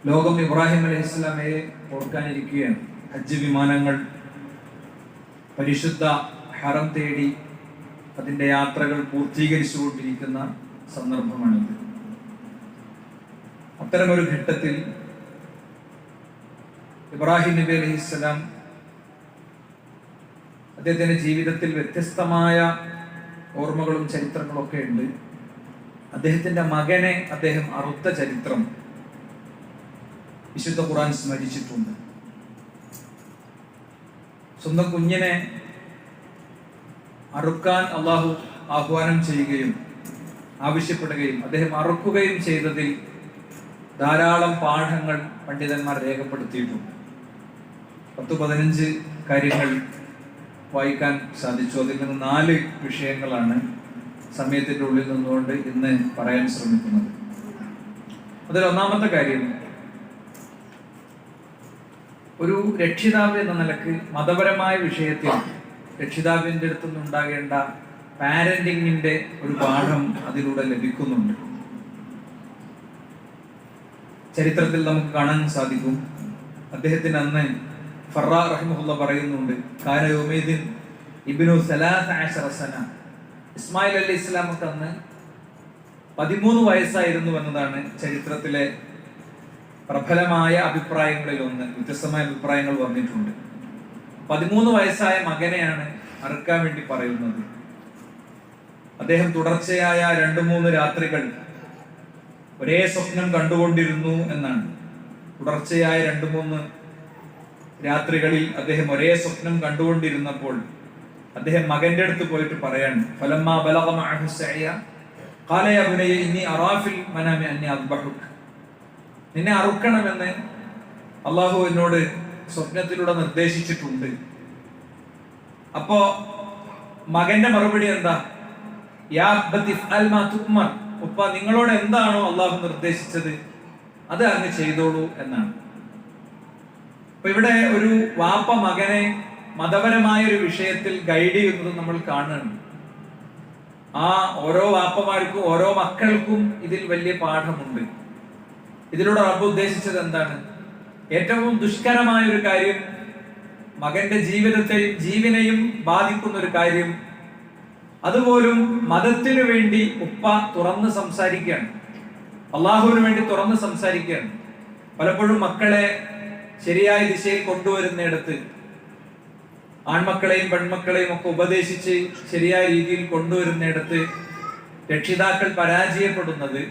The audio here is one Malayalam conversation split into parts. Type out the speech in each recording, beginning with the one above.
ലോകം ഇബ്രാഹിം അലൈഹിസ്സലാമയെ ഓർക്കാനിരിക്കുകയാണ്. ഹജ്ജ് വിമാനങ്ങൾ പരിശുദ്ധ ഹറം തേടി അതിൻ്റെ യാത്രകൾ പൂർത്തീകരിച്ചുകൊണ്ടിരിക്കുന്ന സന്ദർഭമാണിത്. അത്തരമൊരു ഘട്ടത്തിൽ ഇബ്രാഹിം നബി അലൈഹിസ്സലാം അദ്ദേഹത്തിൻ്റെ ജീവിതത്തിൽ വ്യത്യസ്തമായ ഓർമ്മകളും ചരിത്രങ്ങളും ഒക്കെ ഉണ്ട്. അദ്ദേഹത്തിൻ്റെ മകനെ അദ്ദേഹം അറുത്ത ചരിത്രം വിശുദ്ധ ഖുർആൻ സ്മരിച്ചിട്ടുണ്ട്. സ്വന്തം കുഞ്ഞിനെ അറുക്കാൻ അള്ളാഹു ആഹ്വാനം ചെയ്യുകയും ആവശ്യപ്പെടുകയും അദ്ദേഹം അറുക്കുകയും ചെയ്തതിൽ ധാരാളം പാഠങ്ങൾ പണ്ഡിതന്മാർ രേഖപ്പെടുത്തിയിട്ടുണ്ട്. 10-15 കാര്യങ്ങൾ വായിക്കാൻ സാധിച്ചു. അതിൽ നിന്ന് 4 വിഷയങ്ങളാണ് സമയത്തിൻ്റെ ഉള്ളിൽ നിന്നുകൊണ്ട് ഇന്ന് പറയാൻ ശ്രമിക്കുന്നത്. അതിൽ ഒന്നാമത്തെ കാര്യം, ഒരു രക്ഷിതാവ് എന്ന നിലക്ക് മതപരമായ വിഷയത്തിൽ രക്ഷിതാവിൻ്റെ അടുത്തുനിന്നുണ്ടാകേണ്ട പാരന്റിങ്ങിന്റെ ഒരു പാഠം അതിലൂടെ ലഭിക്കുന്നുണ്ട്. ചരിത്രത്തിൽ നമുക്ക് കാണാൻ സാധിക്കും. അദ്ദേഹത്തിന് അന്ന് ഫറാ റഹിമഹുള്ള പറയുന്നുണ്ട്, കാന യൗമൈദിൻ ഇബ്നു 13 സന, ഇസ്മായിൽ അലൈഹി ഇസ്ലാമക്ക് അന്ന് 13 വയസ്സായിരുന്നു എന്നതാണ് ചരിത്രത്തിലെ പ്രബലമായ അഭിപ്രായങ്ങളിൽ ഒന്ന്. വ്യത്യസ്തമായ അഭിപ്രായങ്ങൾ വന്നിട്ടുണ്ട്. 13 വയസ്സായ മകനെയാണ് അറുക്കാൻ വേണ്ടി പറയുന്നത്. അദ്ദേഹം തുടർച്ചയായ 2-3 രാത്രികൾ ഒരേ സ്വപ്നം കണ്ടുകൊണ്ടിരുന്നു എന്നാണ്. തുടർച്ചയായ 2-3 രാത്രികളിൽ അദ്ദേഹം ഒരേ സ്വപ്നം കണ്ടുകൊണ്ടിരുന്നപ്പോൾ അദ്ദേഹം മകന്റെ അടുത്ത് പോയിട്ട് പറയാണ്, ഫലമ്മാ ബലഗ മഅഹു സഅയ ഖാല യാ ബുനയ്യ ഇന്നി അറാ ഫിൽ മനാമി അന്നി അദ്ബഹുക, നിന്നെ അറുക്കണമെന്ന് അള്ളാഹു എന്നോട് സ്വപ്നത്തിലൂടെ നിർദ്ദേശിച്ചിട്ടുണ്ട്. അപ്പോ മകന്റെ മറുപടി എന്താ? യാ അബ്ബതി ഫഅൽ മാ തുഅ്മർ, ഉപ്പ നിങ്ങളോട് എന്താണോ അള്ളാഹു നിർദ്ദേശിച്ചത് അത് അങ്ങ് ചെയ്തോളൂ എന്നാണ്. അപ്പൊ ഇവിടെ ഒരു വാപ്പ മകനെ മതപരമായ ഒരു വിഷയത്തിൽ ഗൈഡ് ചെയ്യുന്നത് നമ്മൾ കാണുന്നുണ്ട്. ആ ഓരോ വാപ്പമാർക്കും ഓരോ മക്കൾക്കും ഇതിൽ വലിയ പാഠമുണ്ട്. ഇതിലൂടെ റബ്ബ് ഉദ്ദേശിച്ചത് എന്താണ്? ഏറ്റവും ദുഷ്കരമായ ഒരു കാര്യം, മകന്റെ ജീവിതത്തെയും ജീവനെയും ബാധിക്കുന്ന ഒരു കാര്യം, അതുപോലും മതത്തിനു വേണ്ടി ഉപ്പ തുറന്ന് സംസാരിക്കുകയാണ്, അള്ളാഹുവിന് വേണ്ടി തുറന്ന് സംസാരിക്കുകയാണ്. പലപ്പോഴും മക്കളെ ശരിയായ ദിശയിൽ കൊണ്ടുവരുന്നിടത്ത്, ആൺമക്കളെയും പെൺമക്കളെയും ഒക്കെ ഉപദേശിച്ച് ശരിയായ രീതിയിൽ കൊണ്ടുവരുന്നിടത്ത് രക്ഷിതാക്കൾ പരാജയപ്പെടുന്നത്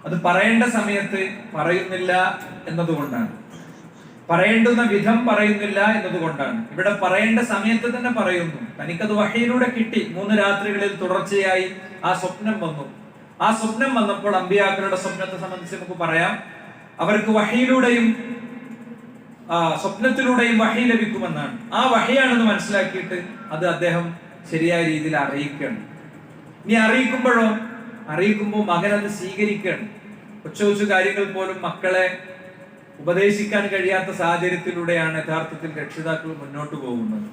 അത് പറയേണ്ട സമയത്ത് പറയുന്നില്ല എന്നതുകൊണ്ടാണ്, പറയേണ്ടുന്ന വിധം പറയുന്നില്ല എന്നതുകൊണ്ടാണ്. ഇവിടെ പറയേണ്ട സമയത്ത് തന്നെ പറയുന്നു. തനിക്കത് വഹയിലൂടെ കിട്ടി. 3 രാത്രികളിൽ തുടർച്ചയായി ആ സ്വപ്നം വന്നു. ആ സ്വപ്നം വന്നപ്പോൾ അമ്പിയാക്കളുടെ സ്വപ്നത്തെ സംബന്ധിച്ച് നമുക്ക് പറയാം, അവർക്ക് വഹയിലൂടെയും സ്വപ്നത്തിലൂടെയും വഹി ലഭിക്കുമെന്നാണ്. ആ വഹിയാണെന്ന് മനസ്സിലാക്കിയിട്ട് അത് അദ്ദേഹം ശരിയായ രീതിയിൽ അറിയിക്കുകയാണ്. ഇനി അറിയിക്കുമ്പോൾ മകൻ അത് സ്വീകരിക്കുകയാണ്. കൊച്ചു കാര്യങ്ങൾ പോലും മക്കളെ ഉപദേശിക്കാൻ കഴിയാത്ത സാഹചര്യത്തിലൂടെയാണ് യഥാർത്ഥത്തിൽ രക്ഷിതാക്കൾ മുന്നോട്ട് പോകുന്നത്.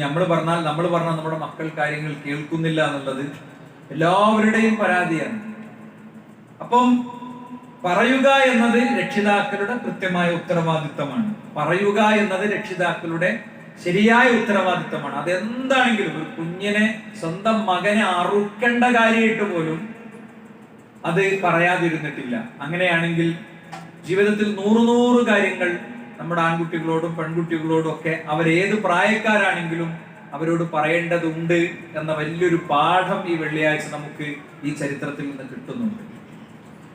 നമ്മൾ പറഞ്ഞാൽ നമ്മുടെ മക്കൾ കാര്യങ്ങൾ കേൾക്കുന്നില്ല എന്നുള്ളത് എല്ലാവരുടെയും പരാതിയാണ്. അപ്പം പറയുക എന്നത് രക്ഷിതാക്കളുടെ കൃത്യമായ ഉത്തരവാദിത്തമാണ്. പറയുക എന്നത് രക്ഷിതാക്കളുടെ ശരിയായ ഉത്തരവാദിത്തമാണ്. അതെന്താണെങ്കിലും ഒരു കുഞ്ഞിനെ, സ്വന്തം മകനെ അറുക്കേണ്ട കാര്യമായിട്ട് പോലും അത് പറയാതിരുന്നിട്ടില്ല. അങ്ങനെയാണെങ്കിൽ ജീവിതത്തിൽ 100 കാര്യങ്ങൾ നമ്മുടെ ആൺകുട്ടികളോടും പെൺകുട്ടികളോടും ഒക്കെ അവരേത് പ്രായക്കാരാണെങ്കിലും അവരോട് പറയേണ്ടതുണ്ട് എന്ന വലിയൊരു പാഠം ഈ വെള്ളിയാഴ്ച നമുക്ക് ഈ ചരിത്രത്തിൽ നിന്ന് കിട്ടുന്നുണ്ട്.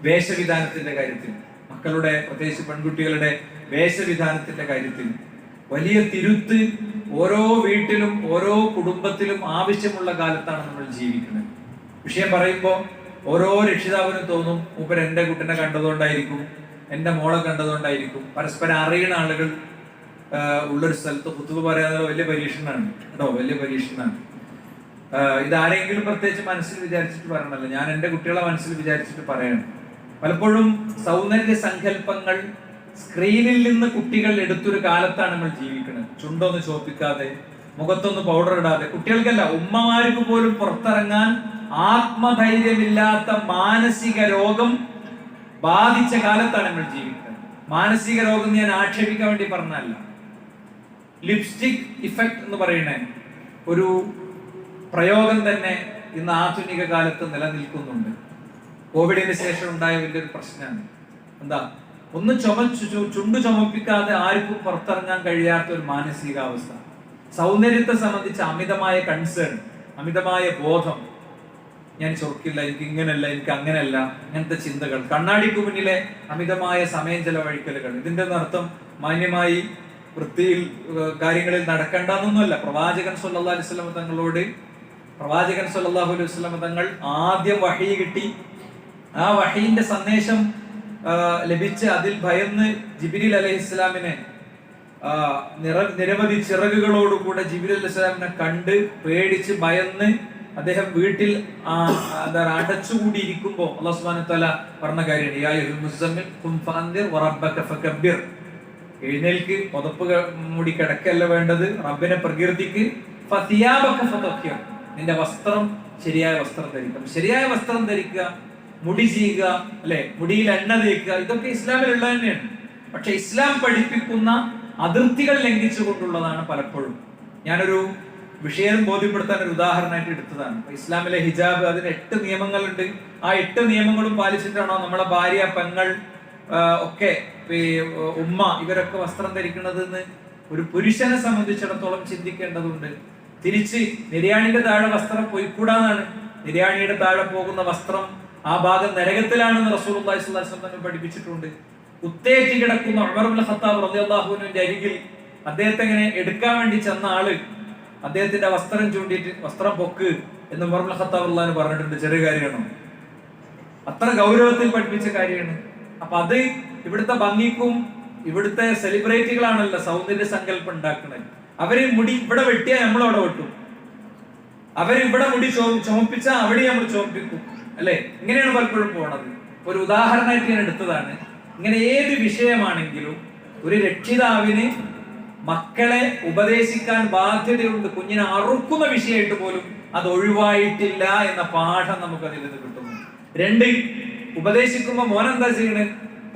വേഷവിധാനത്തിന്റെ കാര്യത്തിൽ, മക്കളുടെ പ്രത്യേകിച്ച് പെൺകുട്ടികളുടെ വേഷവിധാനത്തിന്റെ കാര്യത്തിൽ വലിയ തിരുത്ത് ഓരോ വീട്ടിലും ഓരോ കുടുംബത്തിലും ആവശ്യമുള്ള കാലത്താണ് നമ്മൾ ജീവിക്കുന്നത്. വിഷയം പറയുമ്പോൾ ഓരോ രക്ഷിതാവിനും തോന്നും, മൂപ്പർ എൻ്റെ കുട്ടിനെ കണ്ടതുകൊണ്ടായിരിക്കും, എൻ്റെ മോളെ കണ്ടതുകൊണ്ടായിരിക്കും. പരസ്പരം അറിയുന്ന ആളുകൾ ഉള്ളൊരു സ്ഥലത്ത് കുത്തുബ പറയാനുള്ള വലിയ പരീക്ഷണമാണ് കേട്ടോ, വലിയ പരീക്ഷണമാണ്. ഇതാരെങ്കിലും പ്രത്യേകിച്ച് മനസ്സിൽ വിചാരിച്ചിട്ട് പറയണല്ലോ, ഞാൻ എൻ്റെ കുട്ടികളെ മനസ്സിൽ വിചാരിച്ചിട്ട് പറയണം. പലപ്പോഴും സൗന്ദര്യ സങ്കല്പങ്ങൾ സ്ക്രീനിൽ നിന്ന് കുട്ടികൾ എടുത്തൊരു കാലത്താണ് നമ്മൾ ജീവിക്കുന്നത്. ചുണ്ടൊന്ന് ചോപ്പിക്കാതെ, മുഖത്തൊന്ന് പൗഡർ ഇടാതെ, കുട്ടികൾക്കല്ല ഉമ്മമാർക്ക് പോലും പുറത്തിറങ്ങാൻ ആത്മധൈര്യമില്ലാത്ത മാനസിക രോഗം ബാധിച്ച കാലത്താണ് നമ്മൾ ജീവിക്കുന്നത്. മാനസിക രോഗം ഞാൻ ആക്ഷേപിക്കാൻ വേണ്ടി പറഞ്ഞല്ല. ലിപ്സ്റ്റിക് ഇഫക്റ്റ് എന്ന് പറയുന്ന ഒരു പ്രയോഗം തന്നെ ഇന്ന് ആധുനിക കാലത്ത് നിലനിൽക്കുന്നുണ്ട്. കോവിഡിന് ശേഷം ഉണ്ടായ വലിയൊരു പ്രശ്നമാണ്. എന്താ, ഒന്ന് ചുണ്ടു ചുമപ്പിക്കാതെ ആർക്കും പുറത്തിറങ്ങാൻ കഴിയാത്ത ഒരു മാനസികാവസ്ഥ. സൗന്ദര്യത്തെ സംബന്ധിച്ച് അമിതമായ കൺസേൺ, അമിതമായ ബോധം. ഞാൻ ചൊറുക്കില്ല, എനിക്ക് ഇങ്ങനെയല്ല, എനിക്ക് അങ്ങനെയല്ല, അങ്ങനത്തെ ചിന്തകൾ, കണ്ണാടിക്ക് മുന്നിലെ അമിതമായ സമയം ചെലവഴിക്കലുകൾ. ഇതിന്റെ അർത്ഥം മാന്യമായി വൃത്തിയിൽ കാര്യങ്ങളിൽ നടക്കേണ്ടെന്നൊന്നുമല്ല. പ്രവാചകൻ സല്ലല്ലാഹു അലൈഹി വസല്ലം തങ്ങളോട് പ്രവാചകൻ സല്ലല്ലാഹു അലൈഹി വസല്ലം തങ്ങൾ ആദ്യം വഹി കിട്ടി. ആ വഹീന്റെ സന്ദേശം ലഭിച്ച് അതിൽ ഭയന്ന് ജിബ്രീൽ അലൈഹിസ്സലാമിനെ നിരവധി ചിറകുകളോടുകൂടെ ജിബ്രീൽ അലൈഹിസ്സലാമിനെ കണ്ട് പേടിച്ച് ഭയന്ന് അദ്ദേഹം വീട്ടിൽ അടച്ചുകൂടിയിരിക്കുമ്പോൾ അല്ലാഹു സുബ്ഹാനഹു വ തആല പറഞ്ഞ കാര്യമാണ്, യാ അയ്യുഹൽ മുസമ്മിൽ ഖും ഫഅൻദിർ വറബ്ബക ഫകബ്ബിർ. എഴുന്നേൽക്ക്, പുതപ്പ് മൂടി കിടക്കല്ല വേണ്ടത്, റബ്ബിനെ പ്രകീർത്തിക്ക്. ഫതിയാബക ഫതഹിർ, നിന്റെ വസ്ത്രം ശരിയായ വസ്ത്രം ധരിക്കണം. ശരിയായ വസ്ത്രം ധരിക്കുക, മുടി ചെയ്യുക, അല്ലെ, മുടിയിൽ എണ്ണ തേക്കുക, ഇതൊക്കെ ഇസ്ലാമിലുള്ള തന്നെയാണ്. പക്ഷെ ഇസ്ലാം പഠിപ്പിക്കുന്ന അതിർത്തികൾ ലംഘിച്ചുകൊണ്ടുള്ളതാണ് പലപ്പോഴും. ഞാനൊരു വിഷയം ബോധ്യപ്പെടുത്താൻ ഒരു ഉദാഹരണമായിട്ട് എടുത്തതാണ്. ഇസ്ലാമിലെ ഹിജാബ്, അതിന് 8 നിയമങ്ങളുണ്ട്. ആ 8 നിയമങ്ങളും പാലിച്ചിട്ടാണോ നമ്മളെ ഭാര്യ, പെങ്ങൾ ഒക്കെ, ഉമ്മ, ഇവരൊക്കെ വസ്ത്രം ധരിക്കുന്നത് എന്ന് ഒരു പുരുഷനെ സംബന്ധിച്ചിടത്തോളം ചിന്തിക്കേണ്ടതുണ്ട്. തിരിച്ച് നിര്യാണിയുടെ താഴെ വസ്ത്രം പോയിക്കൂടാന്നാണ്. നിര്യാണിയുടെ താഴെ പോകുന്ന വസ്ത്രം ആ ഭാഗം നരകത്തിലാണെന്ന് റസൂലുള്ളാഹി സ്വല്ലല്ലാഹു അലൈഹി വസല്ലം പഠിപ്പിച്ചിട്ടുണ്ട്. കുത്തേറ്റ് കിടക്കുന്ന ഉമർ ഇബ്നുൽ ഖത്താബ് റളിയല്ലാഹു അൻഹുവിന്റെ അരികിൽ അദ്ദേഹത്തെ ഇങ്ങനെ എടുക്കാൻ വേണ്ടി ചെന്ന ആള് അദ്ദേഹത്തിന്റെ വസ്ത്രം ചൂണ്ടിയിട്ട് വസ്ത്രം പൊക്ക് എന്ന് ഉമർ ഇബ്നുൽ ഖത്താബ് റളിയല്ലാഹു അൻഹു പറഞ്ഞിട്ടുണ്ട്. ചെറിയ കാര്യമാണോ? അത്ര ഗൗരവത്തിൽ പഠിപ്പിച്ച കാര്യമാണ്. അപ്പൊ അത് ഇവിടുത്തെ ഭംഗിക്കും ഇവിടുത്തെ സെലിബ്രിറ്റികളാണല്ലോ സൗന്ദര്യ സങ്കല്പം ഉണ്ടാക്കുന്നത്. അവര് മുടി ഇവിടെ വെട്ടിയാൽ നമ്മൾ അവിടെ വെട്ടും, അവര് ഇവിടെ മുടി ചുമപ്പിച്ചാൽ അവിടെ നമ്മൾ ചുമപ്പിക്കും, അല്ലെ? ഇങ്ങനെയാണ് പലപ്പോഴും പോണത്. ഒരു ഉദാഹരണമായിട്ട് ഞാൻ എടുത്തതാണ്. ഇങ്ങനെ ഏത് വിഷയമാണെങ്കിലും ഒരു രക്ഷിതാവിന് മക്കളെ ഉപദേശിക്കാൻ ബാധ്യതയുണ്ട്. കുഞ്ഞിനെ അറുക്കുന്ന വിഷയമായിട്ട് പോലും അത് ഒഴിവായിട്ടില്ല എന്ന പാഠം നമുക്ക് അതിൽ നിന്ന് കിട്ടുന്നു. 2, ഉപദേശിക്കുമ്പോ മോൻ എന്താ ചെയ്യണേ?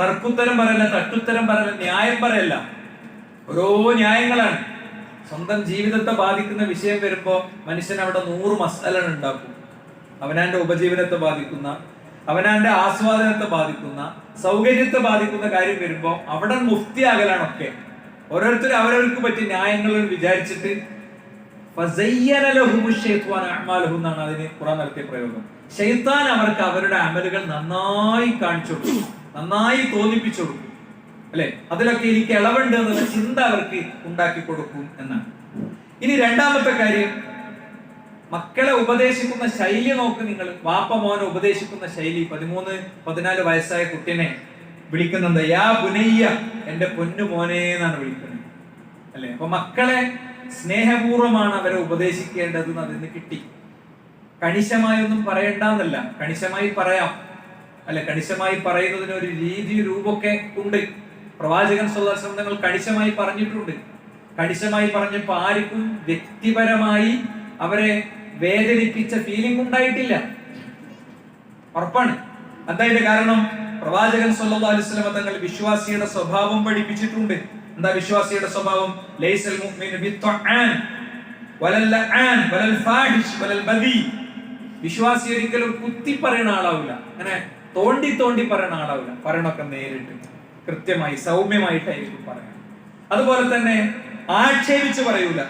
തർക്കുത്തരം പറയല്ല, തട്ടുത്തരം പറയല്ല, ന്യായം പറയല്ല. ഓരോ ന്യായങ്ങളാണ്. സ്വന്തം ജീവിതത്തെ ബാധിക്കുന്ന വിഷയം വരുമ്പോ മനുഷ്യൻ അവിടെ 100 മസാല ഉണ്ടാക്കും. അവനാന്റെ ഉപജീവനത്തെ ബാധിക്കുന്ന, അവനാന്റെ ആസ്വാദനത്തെ ബാധിക്കുന്ന, സൗകര്യത്തെ ബാധിക്കുന്ന കാര്യം വരുമ്പോ അവിടെ മുഫ്തിയാകലാണൊക്കെ. ഓരോരുത്തരും അവരവർക്ക് പറ്റിയ ന്യായങ്ങൾ വിചാരിച്ചിട്ട് എന്നാണ് അതിന് ഖുർആൻ നടത്തിയ പ്രയോഗം. ശൈത്താൻ അവർക്ക് അവരുടെ അമലുകൾ നന്നായി കാണിച്ചു കൊടുക്കും, നന്നായി തോന്നിപ്പിച്ചു കൊടുക്കും, അല്ലെ? അതിലൊക്കെ എനിക്ക് ഇളവുണ്ട് എന്നുള്ള ചിന്ത അവർക്ക് ഉണ്ടാക്കി കൊടുക്കും എന്നാണ്. ഇനി രണ്ടാമത്തെ കാര്യം, മക്കളെ ഉപദേശിക്കുന്ന ശൈലി നോക്ക് നിങ്ങൾ. വാപ്പ മോനെ ഉപദേശിക്കുന്ന ശൈലി. 13-14 വയസ്സായ കുട്ടിനെ വിളിക്കുന്നത് യാ ബുനയ്യ, എന്റെ പൊന്നു മോനെ എന്നാണ് വിളിക്കുന്നത്, അല്ലെ? അപ്പൊ മക്കളെ സ്നേഹപൂർവ്വമാണ് അവരെ ഉപദേശിക്കേണ്ടത്. അതിന് കിട്ടി. കണിശമായി ഒന്നും പറയണ്ടെന്നല്ല, കണിശമായി പറയാം, അല്ലെ? കണിശമായി പറയുന്നതിന് ഒരു രീതി, രൂപമൊക്കെ ഉണ്ട്. പ്രവാചകൻ സ്വല്ലല്ലാഹു അലൈഹി വസല്ലം തങ്ങൾ കണിശമായി പറഞ്ഞിട്ടുണ്ട്. കണിശമായി പറഞ്ഞപ്പോ ആർക്കും വ്യക്തിപരമായി അവരെ വേദനിപ്പിച്ച ഫീലിംഗ് ഉണ്ടായിട്ടില്ല. ഉറപ്പാണ്. എന്താ കാരണം? പ്രവാചകൻ സ്വല്ലല്ലാഹു അലൈഹി വസല്ലം തങ്ങൾ വിശ്വാസിയുടെ സ്വഭാവം പഠിപ്പിച്ചിട്ടുണ്ട്. എന്താ വിശ്വാസിയുടെ സ്വഭാവം? ലൈസൽ മുഅ്മിനു ബിത്ത്അൻ വലൽ ലഅൻ വലൽ ഫാഹിഷ് വലൽ ബദി. വിശ്വാസി ഒരിക്കലും കുത്തി പറയുന്ന ആളാവില്ല, അങ്ങനെ തോണ്ടി തോണ്ടി പറയുന്ന ആളാവില്ല. പറയണൊക്കെ നേരിട്ട് കൃത്യമായി സൗമ്യമായിട്ടായിരിക്കും പറയാം. അതുപോലെ തന്നെ ആക്ഷേപിച്ച് പറയൂല.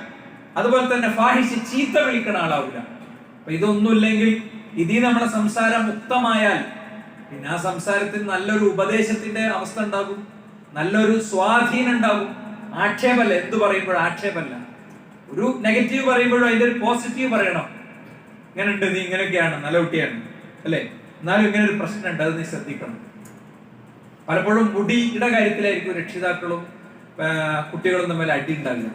അതുപോലെ തന്നെ ഫാഹിഷ്, ചീത്ത വിളിക്കുന്ന ആളാവില്ല. അപ്പൊ ഇതൊന്നുമില്ലെങ്കിൽ, ഇതിൽ നമ്മളെ സംസാരം മുക്തമായാൽ പിന്നെ ആ സംസാരത്തിൽ നല്ലൊരു ഉപദേശത്തിന്റെ അവസ്ഥ ഉണ്ടാകും, നല്ലൊരു സ്വാധീനം ഉണ്ടാകും. ആക്ഷേപല്ല, എന്ത് പറയുമ്പോഴും ആക്ഷേപല്ല. ഒരു നെഗറ്റീവ് പറയുമ്പോഴും അതിന്റെ ഒരു പോസിറ്റീവ് പറയണം. ഇങ്ങനെ ഉണ്ട്, നീ ഇങ്ങനെയൊക്കെയാണ്, നല്ല കുട്ടിയാണ്, അല്ലെ? എന്നാലും ഇങ്ങനെ ഒരു പ്രശ്നമുണ്ട്, അത് നീ ശ്രദ്ധിക്കണം. പലപ്പോഴും മുടിയുടെ കാര്യത്തിലായിരിക്കും രക്ഷിതാക്കളും കുട്ടികളും തമ്മിൽ അടി ഉണ്ടാവില്ല.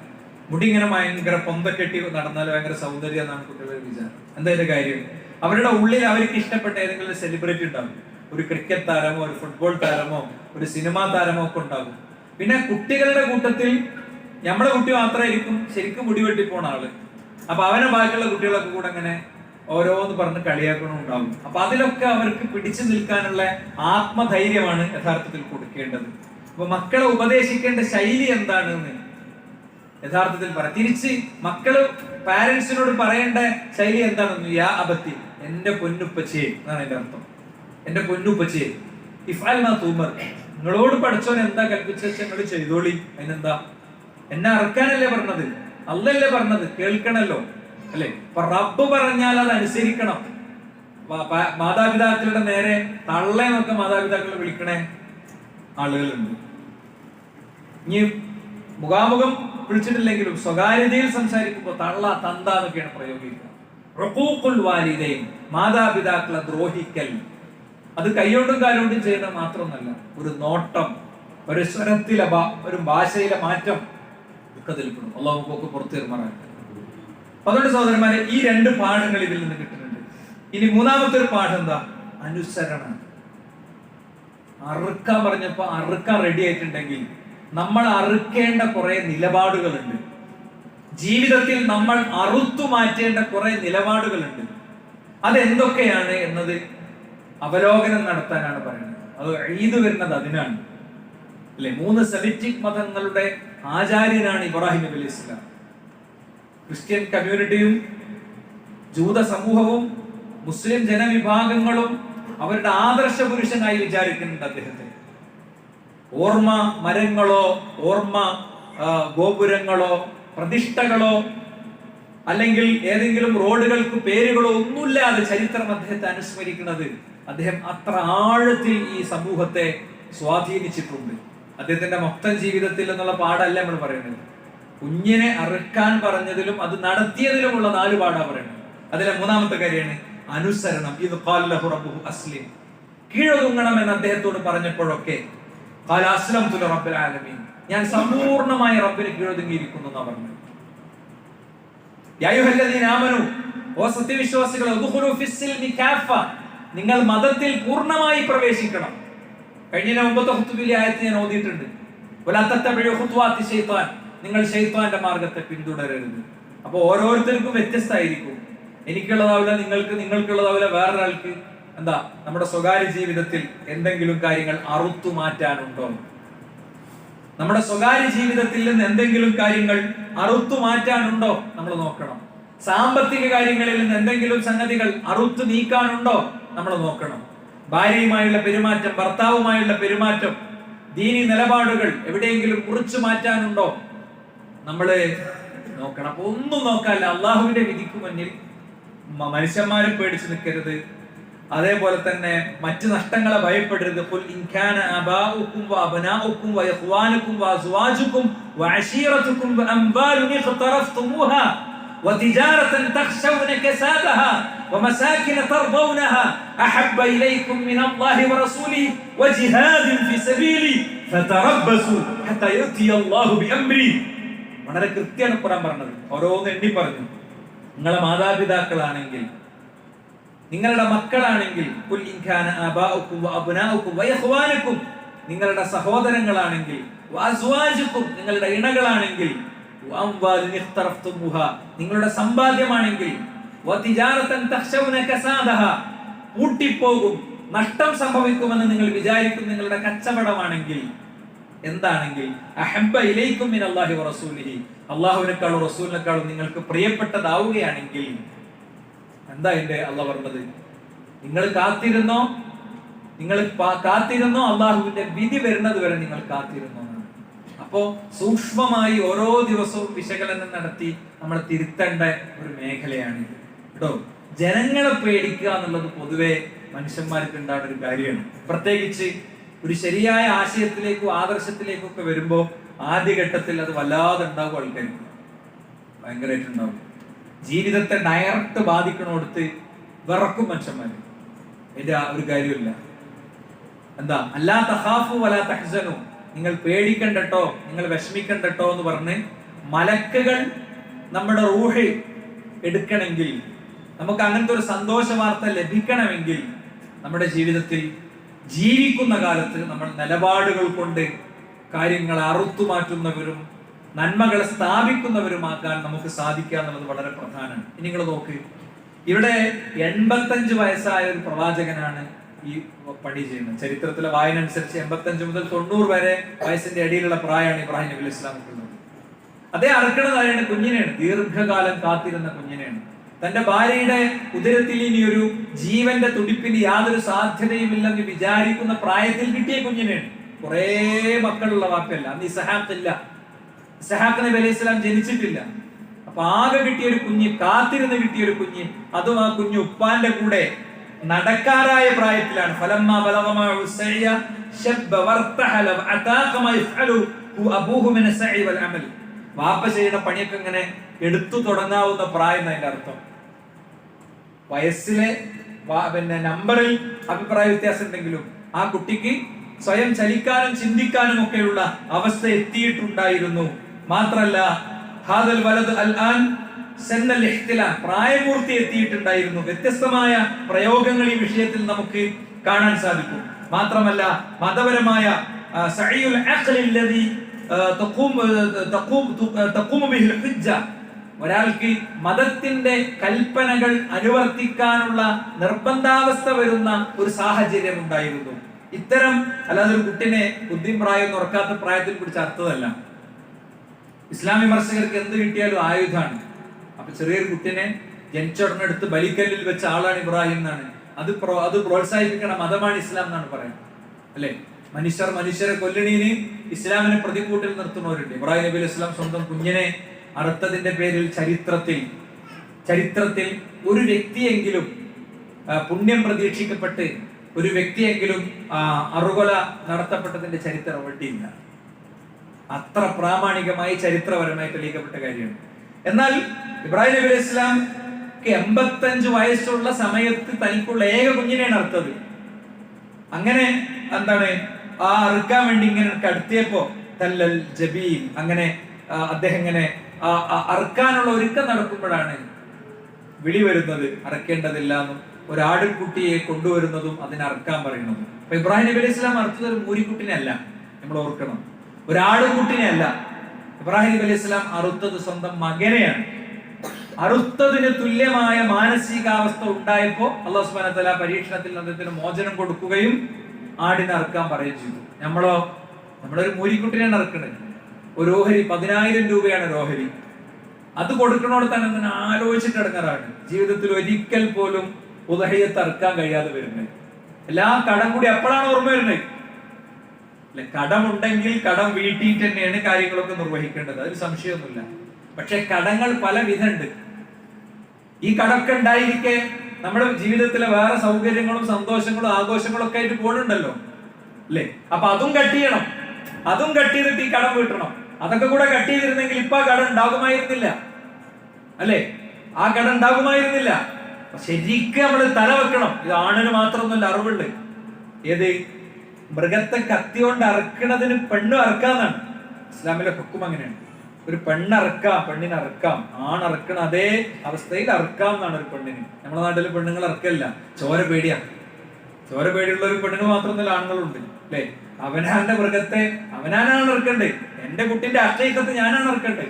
മുടി ഇങ്ങനെ ഭയങ്കര പൊന്തക്കെട്ടി നടന്നാൽ ഭയങ്കര സൗന്ദര്യം എന്നാണ് കുട്ടികളുടെ വിചാരം. എന്താ ഇതിന്റെ കാര്യം? അവരുടെ ഉള്ളിൽ അവർക്ക് ഇഷ്ടപ്പെട്ട ഏതെങ്കിലും സെലിബ്രിറ്റി ഉണ്ടാകും. ഒരു ക്രിക്കറ്റ് താരമോ, ഒരു ഫുട്ബോൾ താരമോ, ഒരു സിനിമാ താരമോ ഒക്കെ ഉണ്ടാകും. പിന്നെ കുട്ടികളുടെ കൂട്ടത്തിൽ നമ്മുടെ കുട്ടി മാത്രമായിരിക്കും ശരിക്കും മുടി വെട്ടി പോണ ആള്. അപ്പൊ അവനെ ബാക്കിയുള്ള കുട്ടികളൊക്കെ കൂടെ അങ്ങനെ ഓരോന്ന് പറഞ്ഞ് കളിയാക്കണമുണ്ടാവും. അപ്പൊ അതിലൊക്കെ അവർക്ക് പിടിച്ചു നിൽക്കാനുള്ള ആത്മധൈര്യമാണ് യഥാർത്ഥത്തിൽ കൊടുക്കേണ്ടത്. അപ്പൊ മക്കളെ ഉപദേശിക്കേണ്ട ശൈലി എന്താണെന്ന് യഥാർത്ഥത്തിൽ പറയാം. തിരിച്ച് മക്കള് പാരന്റ്സിനോട് പറയേണ്ട ശൈലി എന്താണെന്ന്, യാ അബത്തി, എന്റെ പൊന്നുപ്പച്ചേ എന്നാണ് എന്റെ അർത്ഥം. എന്റെ പൊന്നുപ്പച്ചേ, ഇഫ്അൽ മാ തുമർ, നിങ്ങളോട് പഠിച്ചോൻ എന്താ കൽപ്പിച്ച നിങ്ങൾ ചെയ്തോളി. അതിനെന്താ, എന്നെ അറക്കാനല്ലേ പറഞ്ഞത്, അല്ലല്ലേ പറഞ്ഞത്, കേൾക്കണല്ലോ അല്ലെ. അപ്പൊ റബ്ബ് പറഞ്ഞാൽ അത് അനുസരിക്കണം. മാതാപിതാക്കളുടെ നേരെ തള്ളേന്നൊക്കെ മാതാപിതാക്കളെ വിളിക്കണേ ആളുകളുണ്ട്. ഇനി മുഖാമുഖം വിളിച്ചിട്ടില്ലെങ്കിലും സ്വകാര്യതയിൽ സംസാരിക്കുമ്പോൾ തള്ള, തന്ത എന്നൊക്കെയാണ് പ്രയോഗിക്കുക. റഖൂഖുൽ വാലിദൈൻ, മാതാപിതാക്കളെ ദ്രോഹിക്കൽ. അത് കൈകൊണ്ടും കാലുകൊണ്ടും ചെയ്യുന്നത് മാത്രമൊന്നല്ല, ഒരു നോട്ടം, ഒരു സ്വരത്തിലെ ഒരു ഭാഷയിലെ മാറ്റം ഒക്കെ നിൽക്കണം. അള്ളാഹു നമുക്ക് പുറത്തു തീർമാറാൻ. അതുകൊണ്ട് സഹോദരന്മാരെ, ഈ രണ്ട് പാഠങ്ങൾ ഇതിൽ നിന്ന് കിട്ടുന്നുണ്ട്. ഇനി മൂന്നാമത്തെ ഒരു പാഠം എന്താ? അനുസരണം. അറുക്കാൻ പറഞ്ഞപ്പോ അറുക്കാൻ റെഡി ആയിട്ടുണ്ടെങ്കിൽ നമ്മൾ അറുക്കേണ്ട കുറെ നിലപാടുകളുണ്ട്. ജീവിതത്തിൽ നമ്മൾ അറുത്തു മാറ്റേണ്ട കുറെ നിലപാടുകളുണ്ട്. അതെന്തൊക്കെയാണ് എന്നത് അവലോകനം നടത്താനാണ് പറയുന്നത്. അത് ഈദ് വരുന്നത് അതിനാണ് അല്ലെ. 3 സെമിറ്റിക് മതങ്ങളുടെ ആചാര്യനാണ് ഇബ്രാഹിം നബി അലൈഹി സ്വലാം. ക്രിസ്ത്യൻ കമ്മ്യൂണിറ്റിയും ജൂത സമൂഹവും മുസ്ലിം ജനവിഭാഗങ്ങളും അവരുടെ ആദർശ പുരുഷനായി വിചാരിക്കുന്നുണ്ട് അദ്ദേഹത്തെ. ഓർമ്മ മരങ്ങളോ ഓർമ്മ ഗോപുരങ്ങളോ പ്രതിഷ്ഠകളോ അല്ലെങ്കിൽ ഏതെങ്കിലും റോഡുകൾക്ക് പേരുകളോ ഒന്നുമില്ലാതെ ചരിത്രം അദ്ദേഹത്തെ അനുസ്മരിക്കുന്നത്. അദ്ദേഹം അത്ര ആഴത്തിൽ ഈ സമൂഹത്തെ സ്വാധീനിച്ചിട്ടുണ്ട്. അദ്ദേഹത്തിന്റെ മൊത്തം ജീവിതത്തിൽ എന്നുള്ള പാഠല്ല നമ്മൾ പറയുന്നത്. കുഞ്ഞിനെ അറുക്കാൻ പറഞ്ഞതിലും അത് നടത്തിയതിലുമുള്ള 4 പാഠാ പറയുന്നത്. അതിലെ മൂന്നാമത്തെ കാര്യമാണ് അനുസരണം. ഇത് ഖാല ലഹു റബ്ബുഹു അസ്ലിം, കീഴൊതുങ്ങണം എന്ന് അദ്ദേഹത്തോട് പറഞ്ഞപ്പോഴൊക്കെ ഖാല അസ്ലംതു ലിറബ്ബിൽ ആലമീൻ, ഞാൻ സമ്പൂർണ്ണമായി റബ്ബിന് കീഴൊതുങ്ങിയിരിക്കുന്നു എന്നാ പറഞ്ഞത്. യാ അയ്യുഹല്ലദീന ആമനൂ, ഓ സത്യവിശ്വാസികളെ, ഉദ്ഖുലൂ ഫിസ്സിൽമി കാഫ, നിങ്ങൾ മതത്തിൽ പൂർണ്ണമായി പ്രവേശിക്കണം. കഴിഞ്ഞ മുമ്പത്തെ ഖുതുബിലെ ആയത്ത് ഞാൻ ഓതിയിട്ടുണ്ട്. വലാ തത്തബിഉ ഖുതുവാത്തി ശൈത്താൻ, നിങ്ങൾ ശൈത്താന്റെ മാർഗത്തെ പിന്തുടരരുത്. അപ്പൊ ഓരോരുത്തർക്കും വ്യത്യസ്തമായിരിക്കും. എനിക്കുള്ളതാവില്ല നിങ്ങൾക്ക്, നിങ്ങൾക്കുള്ളതാവില്ല വേറൊരാൾക്ക്. എന്താ, നമ്മുടെ സ്വകാര്യ ജീവിതത്തിൽ എന്തെങ്കിലും കാര്യങ്ങൾ അറുത്തു മാറ്റാനുണ്ടോ? നമ്മുടെ സ്വകാര്യ ജീവിതത്തിൽ നിന്ന് എന്തെങ്കിലും കാര്യങ്ങൾ അറുത്തു മാറ്റാനുണ്ടോ നമ്മൾ നോക്കണം. സാമ്പത്തിക കാര്യങ്ങളിൽ നിന്ന് എന്തെങ്കിലും സംഗതികൾ അറുത്തു നീക്കാനുണ്ടോ നമ്മൾ നോക്കണം. ഭാര്യയുമായുള്ള പെരുമാറ്റം, ഭർത്താവുമായുള്ള പെരുമാറ്റം, ദീനി നിലപാടുകൾ എവിടെയെങ്കിലും കുറിച്ചു മാറ്റാനുണ്ടോ നമ്മള് നോക്കണം. അപ്പൊ ഒന്നും നോക്കാല്ല, അള്ളാഹുവിന്റെ വിധിക്ക് മുന്നിൽ മനുഷ്യന്മാരെ പേടിച്ച് നിൽക്കരുത്. അതേപോലെ തന്നെ മറ്റു നഷ്ടങ്ങളെ ഭയപ്പെടരുത്. ഖുൽ ഇൻ കാന ആബാഉകും വഅബ്നാഉകും വഇഖ്വാനുകും വഅസ്വാജുകും വഅശീറതുകും വഅംവാലുൻ ഇഖ്തറഫ്തുമൂഹാ വതിജാറതൻ തഖ്ശൗന കസാദഹാ വമസാകിന തർദൗനഹാ അഹബ്ബ ഇലൈകും മിനല്ലാഹി വറസൂലിഹി വജിഹാദിൻ ഫീ സബീലി ഫതറബ്ബസു ഹത്താ യഅതി അല്ലാഹു ബിഅംരി. വളരെ കൃത്യമാണ് ഖുർആൻ പറഞ്ഞത്. ഓരോന്ന് എണ്ണി പറഞ്ഞു. നിങ്ങളെ മാതാപിതാക്കളാണെങ്കിൽ, നിങ്ങളുടെ മക്കളാണെങ്കിൽ, ഖുൽ ഇൻ കാന ആബാഉകും വഅബ്നാഉകും വഇഖ്വാനുകും, നിങ്ങളുടെ സഹോദരങ്ങളാണെങ്കിൽ, വഅസ്വാജുകും, നിങ്ങളുടെ ഇണകളാണെങ്കിൽ, വഅംവാലുൻ ഇഖ്തറഫ്തുമൂഹാ, നിങ്ങളുടെ സമ്പാദ്യമാണെങ്കിൽ, വതിജാറതൻ തഖ്ശൗന കസാദഹാ, പൂട്ടിപ്പോകും, നഷ്ടം സംഭവിക്കുമെന്ന് നിങ്ങൾ വിചാരിക്കും നിങ്ങളുടെ കച്ചവടമാണെങ്കിൽ, എന്താണെങ്കിൽ, അഹബ്ബ ഇലൈക്കും മിനല്ലാഹി വറസൂലിഹി, അല്ലാഹുവിനേക്കാളും റസൂലിനേക്കാളും നിങ്ങൾക്ക് പ്രിയപ്പെട്ടതാവുകയാണെങ്കിൽ, എന്താ എന്റെ അള്ളാഹ് പറഞ്ഞത്? നിങ്ങൾ കാത്തിരുന്നോ, അള്ളാഹുവിന്റെ വിധി വരുന്നത് വരെ നിങ്ങൾ കാത്തിരുന്നോ. അപ്പോ സൂക്ഷ്മമായി ഓരോ ദിവസവും വിശകലനം നടത്തി നമ്മൾ തിരുത്തേണ്ട ഒരു മേഖലയാണിത് കേട്ടോ. ജനങ്ങളെ പേടിക്കുക എന്നുള്ളത് പൊതുവെ മനുഷ്യന്മാർക്ക് ഉണ്ടാവുന്ന ഒരു കാര്യമാണ്. പ്രത്യേകിച്ച് ഒരു ശരിയായ ആശയത്തിലേക്കും ആദർശത്തിലേക്കും ഒക്കെ വരുമ്പോ ആദ്യഘട്ടത്തിൽ അത് വല്ലാതെ ഉണ്ടാവും. ആൾക്കാർക്ക് ഭയങ്കരമായിട്ടുണ്ടാവും. ജീവിതത്തെ ഡയറക്റ്റ് ബാധിക്കണോടുത്ത് വിറക്കും മനുഷ്യന്മാര്. എന്റെ ഒരു കാര്യമില്ല. എന്താ, അല്ലാ തഖാഫു വലാ തഹ്സനു, നിങ്ങൾ പേടിക്കണ്ടട്ടോ, നിങ്ങൾ വിഷമിക്കണ്ടട്ടോ എന്ന് പറഞ്ഞ് മലക്കുകൾ നമ്മുടെ റൂഹ് എടുക്കണമെങ്കിൽ, നമുക്ക് അങ്ങനത്തെ ഒരു സന്തോഷ വാർത്ത ലഭിക്കണമെങ്കിൽ, നമ്മുടെ ജീവിതത്തിൽ ജീവിക്കുന്ന കാലത്ത് നമ്മൾ നിലപാടുകൾ കൊണ്ട് കാര്യങ്ങളെ അറുത്തു മാറ്റുന്നവരും നന്മകളെ സ്ഥാപിക്കുന്നവരുമാക്കാൻ നമുക്ക് സാധിക്കുക എന്നുള്ളത് വളരെ പ്രധാനമാണ്. ഇനി നിങ്ങൾ നോക്ക്, ഇവിടെ 85 വയസ്സായ ഒരു പ്രവാചകനാണ് ഈ പണി ചെയ്യുന്നത്. ചരിത്രത്തിലെ വായന അനുസരിച്ച് 85 മുതൽ 90 വരെ വയസ്സിന്റെ ഇടയിലുള്ള പ്രായമാണ് ഇബ്രാഹിം നബി അലൈഹി സ്വലാം നിൽക്കുന്നത്. അതേ അറക്കണത് ആരാണ്? കുഞ്ഞിനെയാണ്. ദീർഘകാലം കാത്തിരുന്ന കുഞ്ഞിനെയാണ്. തന്റെ ഭാര്യയുടെ ഉദരത്തിൽ ഇനി ഒരു ജീവന്റെ തുടിപ്പിന് യാതൊരു സാധ്യതയുമില്ലെന്ന് വിചാരിക്കുന്ന പ്രായത്തിൽ കിട്ടിയ കുഞ്ഞിനെയാണ്. കുറെ മക്കളുള്ള വാക്കല്ല. അന്ന് ഇസ്ഹാഖ് ഇല്ല, ഇസ്ഹാഖ് നബി അലൈഹി സ്വലാം ജനിച്ചിട്ടില്ല. അപ്പൊ ആകെ കിട്ടിയ ഒരു കുഞ്ഞ്, കാത്തിരുന്ന് കിട്ടിയ ഒരു കുഞ്ഞ്, അതും ആ കുഞ്ഞ് ഉപ്പാന്റെ കൂടെ നടക്കാറായ പ്രായത്തിലാണ്. ഫലമ്മാ ബലഗ മഅഹു സഅയ ശബ്ബ വർതഹല വഅതാഖ മാ യഫഅലു അബൂഹു മിന സഅയി വൽ അമൽ. വാപ്പ ചെയ്യുന്ന പണിയൊക്കെ ഇങ്ങനെ എടുത്തു തുടങ്ങാവുന്ന പ്രായം എന്നതിന്റെ അർത്ഥം. വയസ്സിലെ നമ്പറിൽ അഭിപ്രായ വ്യത്യാസം ഉണ്ടെങ്കിലും ആ കുട്ടിക്ക് സ്വയം ചലിക്കാനും ചിന്തിക്കാനും ഒക്കെയുള്ള അവസ്ഥ എത്തിയിട്ടുണ്ടായിരുന്നു. മാത്രല്ല ഹാദൽ വലദ് അൽആൻ സന്നൽ ഇഹ്തിലാം, പ്രായപൂർത്തി എത്തിയിട്ടുണ്ടായിരുന്നു. വ്യത്യസ്തമായ പ്രയോഗങ്ങൾ ഈ വിഷയത്തിൽ നമുക്ക് കാണാൻ സാധിക്കും. മാത്രമല്ല മതപരമായ സഅയുൽ അഖ്ലി അല്ലദി തഖൂമു ബിഹിൽ ഹുജ്ജ, ഒരാൾക്ക് മതത്തിന്റെ കൽപ്പനകൾ അനുവർത്തിക്കാനുള്ള നിർബന്ധാവസ്ഥ വരുന്ന ഒരു സാഹചര്യം ഉണ്ടായിരുന്നു. ഇത്തരം അല്ലാതെ ഒരു കുട്ടിനെ ബുദ്ധിയും പ്രായം ഉറക്കാത്ത പ്രായത്തിൽ പിടിച്ച അർത്ഥമല്ല. ഇസ്ലാം വിമർശകർക്ക് എന്ത് കിട്ടിയാലും ആയുധമാണ്. അപ്പൊ ചെറിയൊരു കുട്ടിനെ ജനിച്ചുടനെടുത്ത് ബലിക്കല്ലിൽ വെച്ച ആളാണ് ഇബ്രാഹിം എന്നാണ്. അത് പ്രോത്സാഹിപ്പിക്കണ മതമാണ് ഇസ്ലാം എന്നാണ് പറയുന്നത്, അല്ലെ? മനുഷ്യരെ കൊല്ലണീന് ഇസ്ലാമിനെ പ്രതികൂട്ടിൽ നിർത്തുന്നവരുണ്ട്. ഇബ്രാഹിം നബി അലൈഹി സ്വലാം സ്വന്തം കുഞ്ഞിനെ അറുത്തതിന്റെ പേരിൽ ചരിത്രത്തിൽ ഒരു വ്യക്തിയെങ്കിലും പുണ്യം പ്രതീക്ഷിക്കപ്പെട്ട് ഒരു വ്യക്തിയെങ്കിലും അറുകൊല നടത്തപ്പെട്ടതിന്റെ ചരിത്രം എവിടെയില്ല. അത്ര പ്രാമാണികമായി ചരിത്രപരമായി തെളിയിക്കപ്പെട്ട കാര്യമാണ്. എന്നാൽ ഇബ്രാഹിം നബി അലൈഹി സ്വലാം 85 വയസ്സുള്ള സമയത്ത് തനിക്കുള്ള ഏക കുഞ്ഞിനെയാണ് അറുത്തത്. അങ്ങനെ എന്താണ് ആ അറുക്കാൻ വേണ്ടി ഇങ്ങനെ കടത്തിയപ്പോ തല്ലൽ ജബീൽ, അങ്ങനെ അദ്ദേഹം ഇങ്ങനെ അറുക്കാനുള്ള ഒരുക്കം നടക്കുമ്പോഴാണ് വിളി വരുന്നത് അറക്കേണ്ടതില്ല എന്നും ഒരാടുകുട്ടിയെ കൊണ്ടുവരുന്നതും അതിനെ അറക്കാൻ പറയുന്നതും. അപ്പൊ ഇബ്രാഹിം നബി അലൈഹി സ്വലാം അറുത്തത് ഒരു മൂരിക്കുട്ടിനെ അല്ല, നമ്മൾ ഓർക്കണം, ഒരാടുകുട്ടിനെ അല്ല. ഇബ്രാഹിം നബി അലൈഹി സ്വലാം അറുത്തത് സ്വന്തം മകനെയാണ്. അറുത്തതിന് തുല്യമായ മാനസികാവസ്ഥ ഉണ്ടായപ്പോ അല്ലാഹു സുബ്ഹാനഹു വ തആല പരീക്ഷണത്തിൽ അദ്ദേഹത്തിന് മോചനം കൊടുക്കുകയും ആടിനെ അറുക്കാൻ പറയുകയും ചെയ്തു. നമ്മളൊരു മൂരിക്കുട്ടിനെയാണ് അറുക്കുന്നത്. ഒരു ഓഹരി 10,000 രൂപയാണ് ഒരു ഓഹരി. അത് കൊടുക്കണോട് തന്നെ ആലോചിച്ചിട്ട് ഇടങ്ങാറാണ്. ജീവിതത്തിൽ ഒരിക്കൽ പോലും ഉദഹയ്യത്ത് അറുക്കാൻ കഴിയാതെ വരുന്നത്. എല്ലാ കടം കൂടി എപ്പോഴാണ് ഓർമ്മ വരുന്നത്? അല്ലെ, കടമുണ്ടെങ്കിൽ കടം വീട്ടിയിട്ട് തന്നെയാണ് കാര്യങ്ങളൊക്കെ നിർവഹിക്കേണ്ടത്, അതിൽ സംശയമൊന്നുമില്ല. പക്ഷെ കടങ്ങൾ പല വിധമുണ്ട്. ഈ കടമൊക്കെ ഉണ്ടായിരിക്കെ നമ്മുടെ ജീവിതത്തിലെ വേറെ സൗകര്യങ്ങളും സന്തോഷങ്ങളും ആഘോഷങ്ങളും ഒക്കെ ആയിട്ട് പോകുന്നുണ്ടല്ലോ, അല്ലെ? അപ്പൊ അതും കട്ട് ചെയ്യണം, അതും കട്ട് ചെയ്തിട്ട് ഈ കടം വീട്ടണം. അതൊക്കെ കൂടെ കട്ട് ചെയ്തിരുന്നെങ്കിൽ ഇപ്പൊ ആ കടം ഉണ്ടാകുമായിരുന്നില്ല, അല്ലെ? ആ കടം ഉണ്ടാകുമായിരുന്നില്ല. ശരിക്കും നമ്മള് തല വെക്കണം. ഇത് ആണിന് മാത്രമൊന്നുമല്ല അറിവുണ്ട്. ഏത് മൃഗത്തെ കത്തി കൊണ്ട് അറക്കണതിന് പെണ്ണ് അറക്കാന്നാണ് ഇസ്ലാമിലെ ഹുക്കം. അങ്ങനെയാണ്. ഒരു പെണ്ണറക്കാം, പെണ്ണിനെ അറക്കാം. ആണറക്കണ അതേ അവസ്ഥയിൽ അറക്കാം എന്നാണ് ഒരു പെണ്ണിന്. നമ്മുടെ നാട്ടിൽ പെണ്ണുങ്ങൾ അറക്കല്ല, ചോര പേടിയാണ്. ചോര പേടിയുള്ള ഒരു പെണ്ണിന് മാത്രമൊന്നുമല്ല, ആണുങ്ങളുണ്ട്, അല്ലെ? അവനാന്റെ മൃഗത്തെ അവനാണ് ഇറക്കണ്ടേ. എന്റെ കുട്ടിന്റെ അക്ഷയക്കത്ത് ഞാനാണ് ഇറക്കണ്ടേ.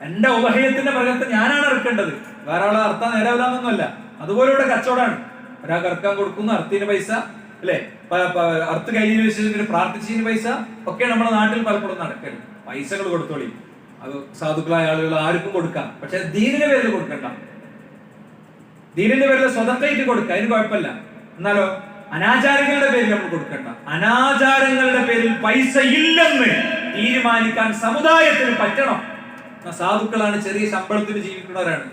എന്റെ ഉപഹയത്തിന്റെ മൃഗത്തെ ഞാനാണ് ഇറക്കേണ്ടത്. വേറെ ആളെ അർത്ഥം നേരാവില്ലാന്നൊന്നുമല്ല. അതുപോലെ ഇവിടെ കച്ചവടമാണ്. ഒരാൾക്ക് ഇറക്കാൻ കൊടുക്കുന്ന അർത്ഥത്തിന് പൈസ, അല്ലെ? അർത്ഥ കഴിഞ്ഞതിന് വെച്ചിട്ട് പ്രാർത്ഥിച്ചതിന് പൈസ ഒക്കെ നമ്മുടെ നാട്ടിൽ പലപ്പോഴും നടക്കരുത്. പൈസകൾ കൊടുത്തോളി, അത് സാധുക്കളായ ആളുകൾ ആർക്കും കൊടുക്കാം. പക്ഷെ ദീനിന്റെ പേരിൽ കൊടുക്കണ്ട. ദീനിന്റെ പേരിൽ സ്വതന്ത്രമായിട്ട് കൊടുക്കുക, അതിന് കുഴപ്പമില്ല. എന്നാലോ അനാചാരങ്ങളുടെ പേരിൽ നമ്മൾ കൊടുക്കണ്ട. അനാചാരങ്ങളുടെ പേരിൽ പൈസ ഇല്ലെന്ന് തീരുമാനിക്കാൻ സമുദായത്തിന് പറ്റണം. സാധുക്കളാണ്, ചെറിയ ശമ്പളത്തിന് ജീവിക്കുന്നവരാണ്,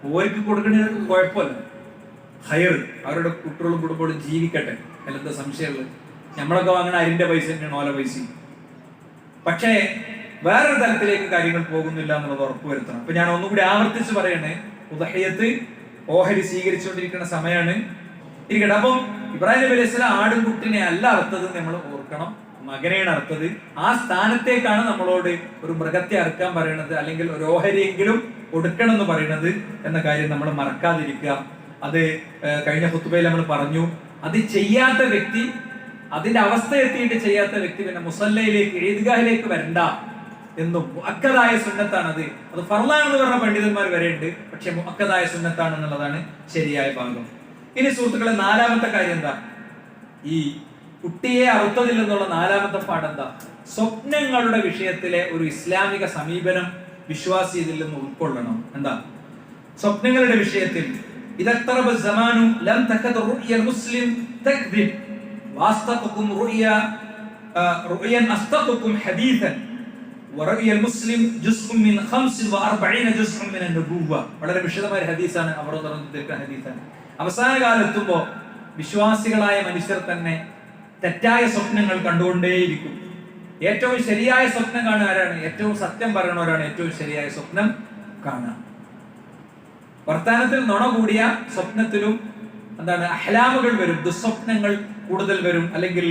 ഓർക്ക് കൊടുക്കുന്നതിന് കുഴപ്പമില്ല. ഹയർ അവരുടെ കുട്ടികളും കുടുംബങ്ങളും ജീവിക്കട്ടെ, അതിലെന്താ സംശയമുള്ളത്? നമ്മളൊക്കെ വാങ്ങണ അരിന്റെ പൈസ തന്നെയാണ് ഓല പൈസ. പക്ഷേ വേറൊരു തലത്തിലേക്ക് കാര്യങ്ങൾ പോകുന്നില്ല എന്നുള്ളത് ഉറപ്പുവരുത്തണം. അപ്പൊ ഞാൻ ഒന്നുകൂടി ആവർത്തിച്ച് പറയണേ, ഉദഹയ്യത്ത് ഓഹരി സ്വീകരിച്ചുകൊണ്ടിരിക്കുന്ന സമയമാണ് ഇരിക്കട്ടെ. അപ്പം ഇബ്രാഹിം നബി അലൈഹി സ്വലാം ആടും കുട്ടിനെ അല്ല അറുത്തത്, നമ്മൾ ഓർക്കണം, മകനെയാണ് അറുത്തത്. ആ സ്ഥാനത്തേക്കാണ് നമ്മളോട് ഒരു മൃഗത്തെ അറുക്കാൻ പറയണത്, അല്ലെങ്കിൽ ഒരു ഓഹരിയെങ്കിലും കൊടുക്കണം എന്ന് പറയുന്നത് എന്ന കാര്യം നമ്മൾ മറക്കാതിരിക്കുക. അത് കഴിഞ്ഞ ഖുത്ബയിൽ നമ്മൾ പറഞ്ഞു. അത് ചെയ്യാത്ത വ്യക്തി, അതിന്റെ അവസ്ഥ എത്തിയിട്ട് ചെയ്യാത്ത വ്യക്തി പിന്നെ മുസല്ലയിലേക്ക്, ഈദ്ഗാഹിലേക്ക് വരണ്ട. എന്നും മുഅക്കദായ സുന്നത്താണത്. അത് ഫർളാണെന്ന് പറഞ്ഞ പണ്ഡിതന്മാർ വരെ ഉണ്ട്. പക്ഷെ മുഅക്കദായ സുന്നത്താണ് എന്നുള്ളതാണ് ശരിയായ ഭാഗം. ഇനി സുഹൃത്തുക്കളെ, നാലാമത്തെ കാര്യം എന്താ? ഈ കുട്ടിയെ അറുത്തതിൽ നിന്നുള്ള നാലാമത്തെ പാഠെന്താ? സ്വപ്നങ്ങളുടെ വിഷയത്തിലെ ഒരു ഇസ്ലാമിക സമീപനം വിശ്വാസി ഇതിൽ നിന്ന് ഉൾക്കൊള്ളണം. എന്താ? സ്വപ്നങ്ങളുടെ വിഷയത്തിൽ വളരെ വിശദമായ ഹദീസാണ്. അവസാന കാലത്തുമ്പോ വിശ്വാസികളായ മനുഷ്യർ തന്നെ തെറ്റായ സ്വപ്നങ്ങൾ കണ്ടുകൊണ്ടേയിരിക്കും. ഏറ്റവും ശരിയായ സ്വപ്നം കാണുന്നവരാണ്, ഏറ്റവും സത്യം പറയുന്നവരാണ് ഏറ്റവും ശരിയായ സ്വപ്നം കാണുക. വർത്താനത്തിൽ നുണ കൂടിയ സ്വപ്നത്തിലും എന്താണ് അഹ്ലാമുകൾ വരും, ദുസ്വപ്നങ്ങൾ കൂടുതൽ വരും, അല്ലെങ്കിൽ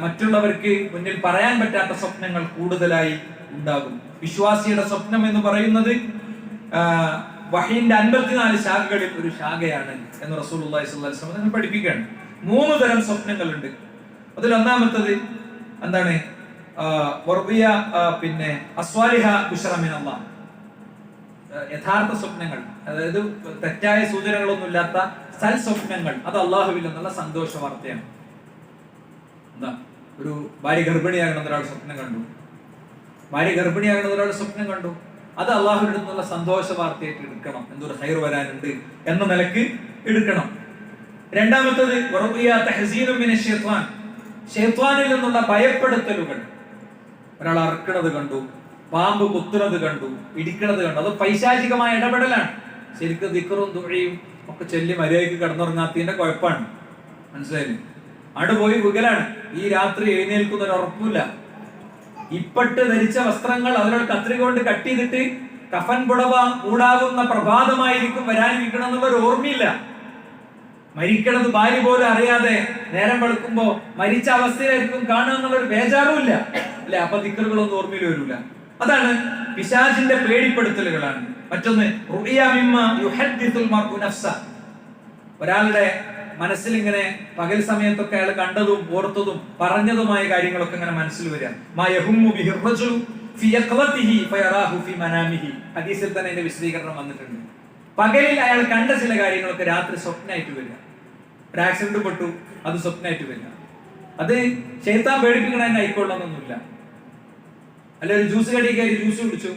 മറ്റുള്ളവർക്ക് മുന്നിൽ പറയാൻ പറ്റാത്ത സ്വപ്നങ്ങൾ കൂടുതലായി ഉണ്ടാകും. വിശ്വാസിയുടെ സ്വപ്നം എന്ന് പറയുന്നത് വഹീന്റെ 54 ശാഖകളിൽ ഒരു ശാഖയാണ് എന്ന് റസൂലുള്ളാഹി സ്വല്ലല്ലാഹു അലൈഹി വസല്ലം പഠിപ്പിക്കുകയാണ്. 3 തരം സ്വപ്നങ്ങളുണ്ട്. അതിൽ ഒന്നാമത്തത് എന്താണ്? പിന്നെ അസ്വാലിഹ ബുശ്റ മിനല്ലാഹ്, യഥാർത്ഥ സ്വപ്നങ്ങൾ, അതായത് തെറ്റായ സൂചനകളൊന്നും ഇല്ലാത്ത സൽ സ്വപ്നങ്ങൾ. അത് അള്ളാഹുവിൽ നിന്നുള്ള സന്തോഷ വാർത്തയാണ്. എന്താ? ഒരു ഭാര്യ ഗർഭിണിയാകണമെന്ന് ഒരാൾ സ്വപ്നം കണ്ടു. സ്വപ്നം കണ്ടു. അത് അള്ളാഹുവിൽ നിന്നുള്ള സന്തോഷ വാർത്തയായിട്ട് എടുക്കണം. എന്തൊരു ഹൈർ വരാനുണ്ട് എന്ന നിലക്ക് എടുക്കണം. രണ്ടാമത്തത് ശൈത്വാനിൽ നിന്നുള്ള ഭയപ്പെടുത്തലുകൾ. ഒരാൾ അറക്കണത് കണ്ടു, പാമ്പ് കുത്തുന്നത് കണ്ടു, ഇടിക്കണത് കണ്ടു. അത് പൈശാചികമായ ഇടപെടലാണ്. ശരിക്കും ദിക്റും ദുആയും ഒക്കെ ചൊല്ലി മര്യാദയ്ക്ക് കിടന്നുറങ്ങാത്തതിന്റെ കുഴപ്പമാണ്. മനസ്സിലായില്ലേ? പോയി വികലാണ്. ഈ രാത്രി എഴുന്നേൽക്കുന്ന ഒരു ഉറപ്പില്ല. ഇപ്പട്ട് ധരിച്ച വസ്ത്രങ്ങൾ അതിനോട് കത്രിക കൊണ്ട് കട്ട് ചെയ്തിട്ട് കഫൻ പുടവ മൂടാകുന്ന പ്രഭാതമായിരിക്കും വരാനിരിക്കണം എന്നുള്ളൊരു ഓർമ്മയില്ല. മരിക്കണത് ഭാര്യ പോലും അറിയാതെ നേരം വെളുക്കുമ്പോ മരിച്ച അവസ്ഥയിലായിരിക്കും കാണുക എന്നുള്ളൊരു ബേജാറും ഇല്ല അല്ലെ? അപ്പൊ ദിക്റുകളൊന്നും ഓർമ്മയിൽ വരില്ല. അതാണ് പിശാചിന്റെ പേടിപ്പെടുത്തലുകളാണ്. മറ്റൊന്ന് ഒരാളുടെ മനസ്സിൽ ഇങ്ങനെ പകൽ സമയത്തൊക്കെ അയാൾ കണ്ടതും ഓർത്തതും പറഞ്ഞതുമായ കാര്യങ്ങളൊക്കെ ഇങ്ങനെ മനസ്സിൽ വരിക. ഹദീസിൽ തന്നെ അതിന്റെ വിശദീകരണം വന്നിട്ടുണ്ട്. പകലിൽ അയാൾ കണ്ട ചില കാര്യങ്ങളൊക്കെ രാത്രി സ്വപ്നമായിട്ട് വരിക. ഒരു ആക്സിഡന്റ് പെട്ടു, അത് സ്വപ്നമായിട്ട് വരിക. അത് ശൈത്താൻ പേടിപ്പിക്കണ ആയിക്കൊള്ളണമെന്നൊന്നുമില്ല. അല്ലെ, ഒരു ജ്യൂസ് കടി കയറി ജ്യൂസ് കുടിച്ചു,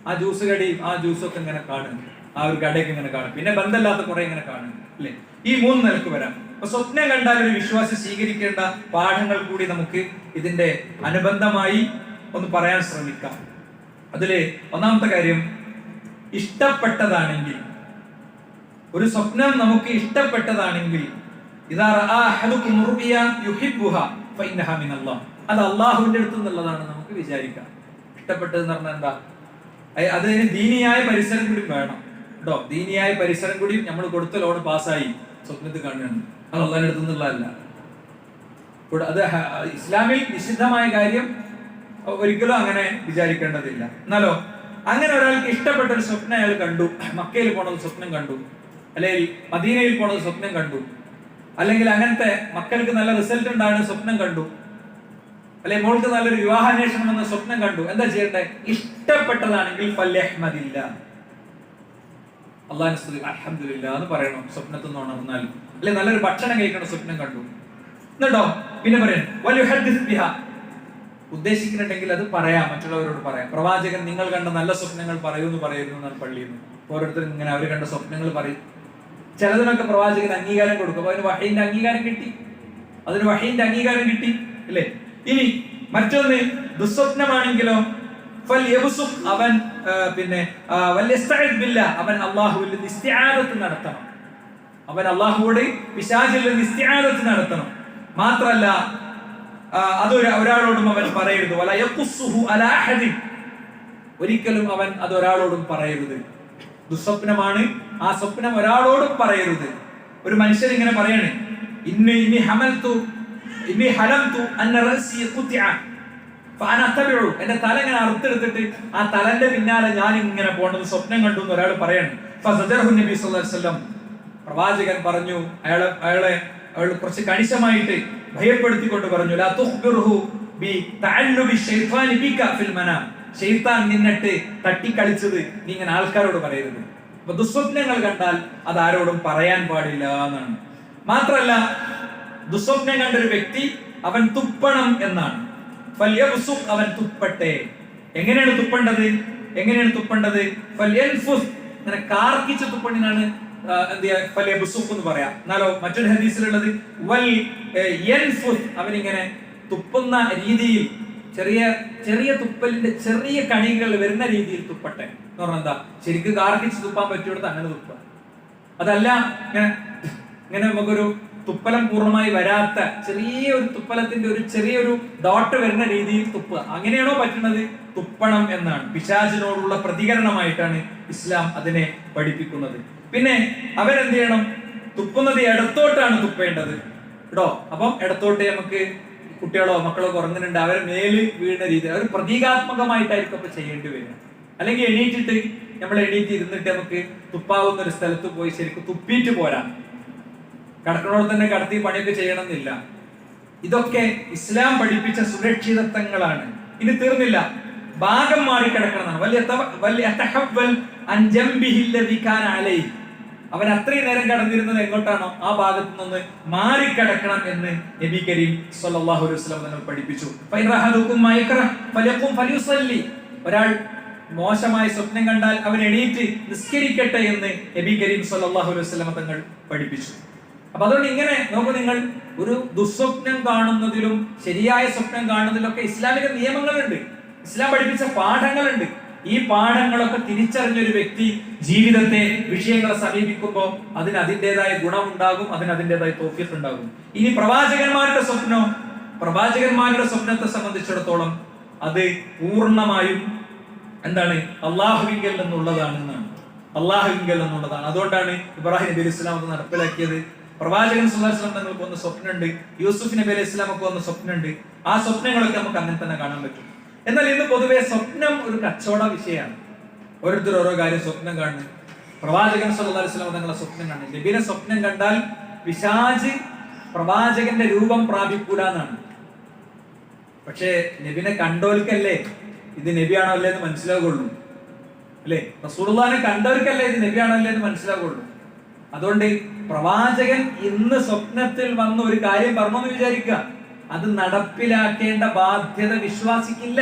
ആ ജ്യൂസ് കടിയും ആ ജ്യൂസൊക്കെ ഇങ്ങനെ കാണും, ആ ഒരു കടയൊക്കെ ഇങ്ങനെ കാണും, പിന്നെ ബന്ധമില്ലാത്ത കുറെ ഇങ്ങനെ കാണും അല്ലെ? ഈ 3 നിലക്ക് വരാം. അപ്പൊ സ്വപ്നം കണ്ടാൽ ഒരു വിശ്വാസി സ്വീകരിക്കേണ്ട പാഠങ്ങൾ കൂടി നമുക്ക് ഇതിന്റെ അനുബന്ധമായി ഒന്ന് പറയാൻ ശ്രമിക്കാം. അതില് ഒന്നാമത്തെ കാര്യം, ഇഷ്ടപ്പെട്ടതാണെങ്കിൽ, ഒരു സ്വപ്നം നമുക്ക് ഇഷ്ടപ്പെട്ടതാണെങ്കിൽ അത് അള്ളാഹുവിന്റെ അടുത്ത് നിന്നുള്ളതാണ് നമുക്ക് വിചാരിക്കാം. ഇഷ്ടപ്പെട്ടതെന്ന് പറഞ്ഞാൽ എന്താ? അതിന് ദീനിയായ പരിസരം കൂടി വേണം കേട്ടോ. ദീനിയായ പരിസരം കൂടി നമ്മൾ കൊടുത്ത ലോൺ പാസ്സായി സ്വപ്നത്തിൽ കാണുകയാണ്. അത് അള്ളാഹിന്റെ അടുത്ത് നിന്നുള്ളതല്ല. അത് ഇസ്ലാമിൽ നിഷിദ്ധമായ കാര്യം ഒരിക്കലും അങ്ങനെ വിചാരിക്കേണ്ടതില്ല. എന്നാലോ അങ്ങനെ ഒരാൾക്ക് ഇഷ്ടപ്പെട്ട ഒരു സ്വപ്നം അയാൾ കണ്ടു, മക്കയിൽ പോണത് സ്വപ്നം കണ്ടു, അല്ലെങ്കിൽ മദീനയിൽ പോണത് സ്വപ്നം കണ്ടു, അല്ലെങ്കിൽ അങ്ങനത്തെ മക്കൾക്ക് നല്ല റിസൾട്ട് ഉണ്ടാകുന്ന സ്വപ്നം കണ്ടു, അല്ലെങ്കിൽ മോൾക്ക് നല്ലൊരു വിവാഹാന്വേഷണം എന്ന സ്വപ്നം കണ്ടു. എന്താ ചെയ്യണ്ടേ? ഇഷ്ടപ്പെട്ടതാണെങ്കിൽ അല്ലാഹുവിനെ അൽഹംദുലില്ലാ എന്ന് പറയണം. സ്വപ്നത്തിൽ നിന്ന് ഉണർന്നാൽ, അല്ലെ നല്ലൊരു ഭക്ഷണം കഴിക്കണ സ്വപ്നം കണ്ടു എന്നിട്ടോ പിന്നെ പറയണം ഉദ്ദേശിക്കുന്നുണ്ടെങ്കിൽ അത് പറയാം, മറ്റുള്ളവരോട് പറയാം. പ്രവാചകൻ നിങ്ങൾ കണ്ട നല്ല സ്വപ്നങ്ങൾ പറയുന്നു എന്നാണ് പള്ളിയിൽ നിന്ന്. ഓരോരുത്തരും ഇങ്ങനെ അവർ കണ്ട സ്വപ്നങ്ങൾ പറയും. ചിലതിനൊക്കെ പ്രവാചകൻ അംഗീകാരം കൊടുക്കും. അപ്പൊ അതിന് വഹീന്റെ അംഗീകാരം കിട്ടി അല്ലേ? ഇനി മറ്റൊന്ന്, ദുസ്വപ്നമാണെങ്കിലോ അവൻ പിന്നെ അവൻ അള്ളാഹുവിൽ ഇസ്തിആദത്ത് നടത്തണം. അവൻ അള്ളാഹുവോട് പിശാചിൽ ഇസ്തിആദത്ത് നടത്തണം. മാത്രല്ല ഒരാളോടും അവൻ പറയരുത്. ഒരിക്കലും അവൻ അത് ഒരാളോടും പറയരുത്. ദുസ്വപ്നമാണ്, ആ സ്വപ്നം ഒരാളോടും പറയരുത്. ഒരു മനുഷ്യൻ ഇങ്ങനെ പറയണേ, എന്റെ തല ഇങ്ങനെ അറുത്തെടുത്തിട്ട് ആ തലന്റെ പിന്നാലെ ഞാൻ ഇങ്ങനെ പോണത് സ്വപ്നം കണ്ടു എന്ന് ഒരാൾ പറയണം. നബി സല്ലല്ലാഹു അലൈഹി വസല്ലം പ്രവാചകൻ പറഞ്ഞു, അയാളെ കുറച്ച് കണിശമായിട്ട് ഭയപ്പെടുത്തിക്കൊണ്ട് പറഞ്ഞു, ലാ തുഖ്ബിർഹു ബി തഅല്ലുബി ശൈത്വാനി ബിക ഫിൽ മനാം. ശൈത്താൻ നിന്നിട്ട് തട്ടിക്കളിച്ചത് നീ ഇങ്ങനെ ആൾക്കാരോട് പറയരുത്. അപ്പൊ ദുസ്വപ്നങ്ങൾ കണ്ടാൽ അത് ആരോടും പറയാൻ പാടില്ല എന്നാണ്. മാത്രല്ല ദുസ്വപ്നം കണ്ട ഒരു വ്യക്തി അവൻ തുപ്പണം എന്നാണ്. അവൻ തുപ്പട്ടെ. എങ്ങനെയാണ് തുപ്പേണ്ടത്? അങ്ങനെ കാർക്കിച്ച് തുപ്പണിനാണ് എന്ന് പറയാം. എന്നാലോ മറ്റൊരു ഹദീസിലുള്ളത് അവനിങ്ങനെ തുപ്പുന്ന രീതിയിൽ ചെറിയ ചെറിയ തുപ്പലിന്റെ ചെറിയ കണികൾ വരുന്ന രീതിയിൽ തുപ്പട്ടെ എന്ന് പറഞ്ഞാൽ എന്താ, ശരിക്കും കാർക്കിച്ച് തുപ്പാൻ പറ്റിയെടുത്ത് അങ്ങനെ തുപ്പ. അതല്ല ഇങ്ങനെ നമുക്കൊരു തുപ്പലം പൂർണ്ണമായി വരാത്ത ചെറിയൊരു തുപ്പലത്തിന്റെ ഒരു ചെറിയൊരു ഡോട്ട് വരുന്ന രീതിയിൽ തുപ്പുക. അങ്ങനെയാണോ പറ്റുന്നത്? തുപ്പണം എന്നാണ്. പിശാചിനോടുള്ള പ്രതികരണമായിട്ടാണ് ഇസ്ലാം അതിനെ പഠിപ്പിക്കുന്നത്. പിന്നെ അവരെന്ത് ചെയ്യണം? തുപ്പുന്നത് ഇടത്തോട്ടാണ് തുപ്പേണ്ടത് കേട്ടോ. അപ്പം ഇടത്തോട്ട് നമുക്ക് കുട്ടികളോ മക്കളോ ഉറങ്ങുന്നുണ്ട്, അവരെ മേല് വീഴുന്ന രീതി അവർ പ്രതീകാത്മകമായിട്ടായിരിക്കും അപ്പൊ ചെയ്യേണ്ടി വരിക. അല്ലെങ്കിൽ എണീറ്റിട്ട് നമ്മൾ എണീറ്റ് ഇരുന്നിട്ട് നമുക്ക് തുപ്പാവുന്ന ഒരു സ്ഥലത്ത് പോയി ശരിക്കും തുപ്പിയിട്ട് പോരാ. കടക്കണോട് തന്നെ കടത്തി പണിയൊക്കെ ചെയ്യണമെന്നില്ല. ഇതൊക്കെ ഇസ്ലാം പഠിപ്പിച്ച സുരക്ഷിതത്വങ്ങളാണ്. ഇനി തീർന്നില്ല, ഭാഗം മാറി കിടക്കണമെന്നാണ്. അവൻ അത്രയും നേരം കടന്നിരുന്നത് എങ്ങോട്ടാണോ ആ ഭാഗത്തു നിന്ന് മാറിക്കിടക്കണം എന്ന് നബി കരീം സ്വല്ലല്ലാഹു അലൈഹി വസല്ലം തങ്ങൾ പഠിപ്പിച്ചു. ഒരാൾ മോശമായ സ്വപ്നം കണ്ടാൽ അവൻ എണീറ്റ് നിസ്കരിക്കട്ടെ എന്ന് നബി കരീം സ്വല്ലല്ലാഹു അലൈഹി വസല്ലം തങ്ങൾ പഠിപ്പിച്ചു. അപ്പൊ അതുകൊണ്ട് ഇങ്ങനെ നോക്കൂ, നിങ്ങൾ ഒരു ദുസ്വപ്നം കാണുന്നതിലും ശരിയായ സ്വപ്നം കാണുന്നതിലും ഒക്കെ ഇസ്ലാമിക നിയമങ്ങളുണ്ട്, ഇസ്ലാം പഠിപ്പിച്ച പാഠങ്ങളുണ്ട്. ഈ പാഠങ്ങളൊക്കെ തിരിച്ചറിഞ്ഞൊരു വ്യക്തി ജീവിതത്തെ വിഷയങ്ങളെ സമീപിക്കുമ്പോൾ അതിന് അതിൻ്റെതായ ഗുണമുണ്ടാകും, അതിന് അതിൻ്റെതായ തൗഫീഖ് ഉണ്ടാകും. ഇനി പ്രവാചകന്മാരുടെ സ്വപ്നത്തെ സംബന്ധിച്ചിടത്തോളം അത് പൂർണ്ണമായും എന്താണ്? അള്ളാഹുവിങ്കൽ നിന്നുള്ളതാണ്. അതുകൊണ്ടാണ് ഇബ്രാഹിം നബി അലൈഹി സ്വലാം അത് നടപ്പിലാക്കിയത്. പ്രവാചകൻ സല്ലല്ലാഹു അലൈഹി വസല്ലം തങ്ങൾക്ക് വന്ന സ്വപ്നമുണ്ട്, യൂസുഫ് നബി അലൈഹി സ്വലാമൊക്കെ വന്ന സ്വപ്നമുണ്ട്. ആ സ്വപ്നങ്ങളൊക്കെ നമുക്ക് അങ്ങനെ തന്നെ കാണാൻ പറ്റും. എന്നാൽ ഇന്ന് പൊതുവെ സ്വപ്നം ഒരു കച്ചവട വിഷയമാണ്. ഓരോരുത്തർ ഓരോ കാര്യം സ്വപ്നം കാണുന്നു. പ്രവാചകൻ സല്ലല്ലാഹു അലൈഹി വസല്ലം തങ്ങളെ സ്വപ്നം കാണുന്നു. നബിനെ സ്വപ്നം കണ്ടാൽ പിശാച് പ്രവാചകന്റെ രൂപം പ്രാപിക്കൂലെന്നാണ്. പക്ഷേ നബിനെ കണ്ടോൽക്കല്ലേ ഇത് നബിയാണോ അല്ലേ എന്ന് മനസ്സിലാകുള്ളൂ, അല്ലേ? റസൂലുള്ളാഹിനെ കണ്ടവർക്കല്ലേ ഇത് നബിയാണോ അല്ലേ എന്ന് മനസ്സിലാകുള്ളൂ. അതുകൊണ്ട് പ്രവാചകൻ ഇന്ന് സ്വപ്നത്തിൽ വന്ന ഒരു കാര്യം പറഞ്ഞെന്ന് വിചാരിക്കുക, അത് നടപ്പിലാക്കേണ്ട ബാധ്യത വിശ്വാസിക്കില്ല.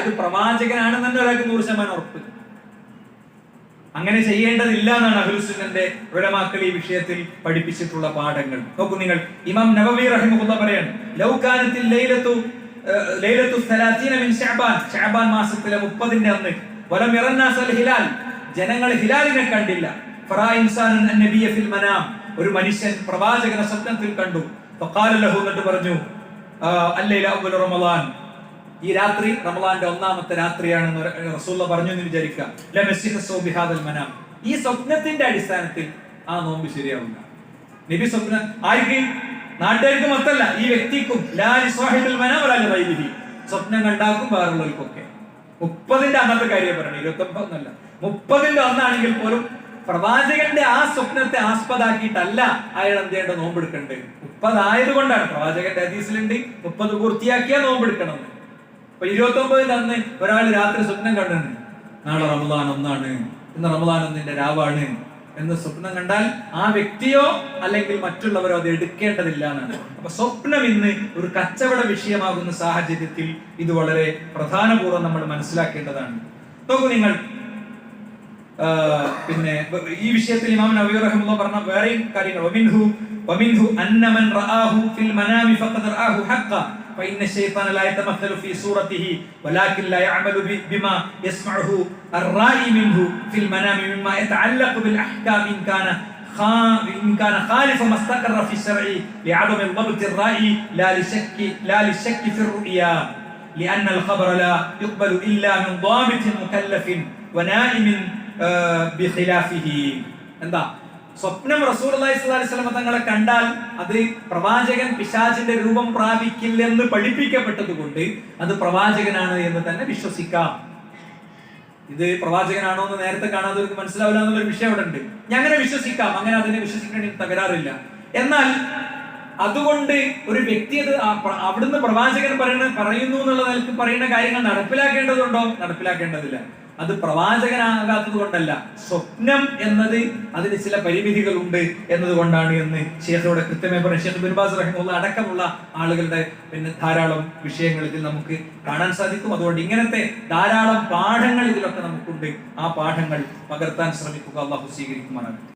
ഇത് പ്രവാചകനാണെന്ന് തന്നെ ഒരാൾക്ക് 100% ഉറപ്പ്. അങ്ങനെ ചെയ്യേണ്ടതില്ല എന്നാണ് അഹ്ലുസുന്നന്റെ ഉലമാക്കൾ ഈ വിഷയത്തിൽ പഠിപ്പിച്ചിട്ടുള്ള പാഠങ്ങൾ. നോക്കൂ നിങ്ങൾ, ഇമാം നവവി റഹിമഹുല്ലാഹ് പറയാണ്, ലൗ കാനത്തിൽ ലൈലത്തു 30 മിൻ ശഅബാൻ മാസത്തിലെ 30ന്റെ അന്ന് വലം യറന്നാസൽ ഹിലാൽ, ജനങ്ങൾ ഹിലാലിനെ കണ്ടില്ല. ഫറാ ഇൻസാനുൻ അന്നബിയ ഫിൽ മനാം, ഒരു മനുഷ്യൻ പ്രവാചകനെ സ്വപ്നത്തിൽ കണ്ടു. ഫഖാല ലഹു, എന്നിട്ട് പറഞ്ഞു, അല്ലൈല അവ്വൽ റമളാൻ, ഈ രാത്രി റമളാന്റെ 1ാമത്തെ രാത്രിയാണെന്ന് റസൂലുള്ളാഹി പറഞ്ഞു എന്ന് വിചാരിക്കുക. ലമസിഹു ബിഹാദൽ മനാം, ഈ സ്വപ്നത്തിന്റെ അടിസ്ഥാനത്തിൽ ആ നോമ്പ് ശരിയാവില്ല. നബി സ്വപ്നം ആർക്ക്? നാട്ടുകാർക്ക് മൊത്തമല്ല, ഈ വ്യക്തിക്കും. ലാ ലിസ്വാഹിബിൽ മനാം വലാ ലിഗൈരിഹി, സ്വപ്നം കണ്ടാക്കും വേറുള്ളവർക്കൊക്കെ. 30ന്റെ അന്നത്തെ കാര്യം പറയണം, 29 എന്നല്ല. 30ന്റെ അന്നാണെങ്കിൽ പോലും പ്രവാചകന്റെ ആ സ്വപ്നത്തെ ആസ്പദാക്കിയിട്ടല്ല അയാൾ എന്ത് ചെയ്യേണ്ട നോമ്പെടുക്കണ്ടേ. 30 ആയതുകൊണ്ടാണ് പ്രവാചകന്റെ ഹദീസിലുണ്ട് 30 പൂർത്തിയാക്കിയാ നോമ്പെടുക്കണം. അപ്പൊ 29ന്റെ അന്ന് ഒരാൾ രാത്രി സ്വപ്നം കണ്ടാണ്, നാളെ റമളാൻ 1 ഇന്ന് റമളാൻ 1ന്റെ രാവാണ് എന്ന് സ്വപ്നം കണ്ടാൽ ആ വ്യക്തിയോ അല്ലെങ്കിൽ മറ്റുള്ളവരോ അത് എടുക്കേണ്ടതില്ല എന്നാണ്. അപ്പൊ സ്വപ്നം ഇന്ന് ഒരു കച്ചവട വിഷയമാകുന്ന സാഹചര്യത്തിൽ ഇത് വളരെ പ്രധാനപൂർവ്വം നമ്മൾ മനസ്സിലാക്കേണ്ടതാണ്. നോക്കൂ നിങ്ങൾ, പിന്നെ ഈ വിഷയത്തിൽ ഇമാം നവവി റഹിമഹുല്ലാഹ് പറഞ്ഞ വേറെയും കാര്യങ്ങൾ, വമിൻഹു അന്ന മൻ റആഹു ഫിൽ മനാമി ഫഖദ് റആഹു ഹഖ്ഖൻ فإن الشيطان لا يتمثل في صورته ولكن لا يعمل بما يسمعه الرائي منه في المنام مما يتعلق بالأحكام إن كان خالف ما استقر في الشرع لعدم الضبط الرائي لا للشك في الرؤيا لأن الخبر لا يقبل إلا من ضابط مكلف ونائم بخلافه. എന്താ സ്വപ്നം? റസൂലുള്ളാഹി സ്വല്ലല്ലാഹു അലൈഹി വസല്ലം തങ്ങളെ കണ്ടാൽ അത് പ്രവാചകൻ പിശാചിന്റെ രൂപം പ്രാപിക്കില്ലെന്ന് പഠിപ്പിക്കപ്പെട്ടതുകൊണ്ട് അത് പ്രവാചകനാണ് എന്ന് തന്നെ വിശ്വസിക്കാം. ഇത് പ്രവാചകനാണോ എന്ന് നേരത്തെ കാണാത്തവർക്ക് മനസ്സിലാവില്ല എന്നുള്ളൊരു വിഷയം അവിടെ ഉണ്ട്. അങ്ങനെ വിശ്വസിക്കാം, അങ്ങനെ അതിനെ വിശ്വസിക്കണമെങ്കിൽ തകരാറില്ല. എന്നാൽ അതുകൊണ്ട് ഒരു വ്യക്തി അത് അവിടുന്ന് പ്രവാചകൻ പറയുന്നു എന്നുള്ള നിലക്ക് പറയുന്ന കാര്യങ്ങൾ നടപ്പിലാക്കേണ്ടതുണ്ടോ? നടപ്പിലാക്കേണ്ടതില്ല. അത് പ്രവാചകനാകാത്തത് കൊണ്ടല്ല, സ്വപ്നം എന്നത് അതിന് ചില പരിമിതികളുണ്ട് എന്നതുകൊണ്ടാണ് എന്ന് ഷേഖിനോട് കൃത്യമായി പറയും. ഷേഖ് ഇബ്നു ബാസ് റഹിമഹുല്ലാഹ് അടക്കമുള്ള ആളുകളുടെ ധാരാളം വിഷയങ്ങൾ ഇതിൽ നമുക്ക് കാണാൻ സാധിക്കും. അതുകൊണ്ട് ഇങ്ങനത്തെ ധാരാളം പാഠങ്ങൾ ഇതിലൊക്കെ നമുക്കുണ്ട്. ആ പാഠങ്ങൾ പകർത്താൻ ശ്രമിക്കുക. അല്ലാഹു സ്വീകരിക്കുമാറാകട്ടെ.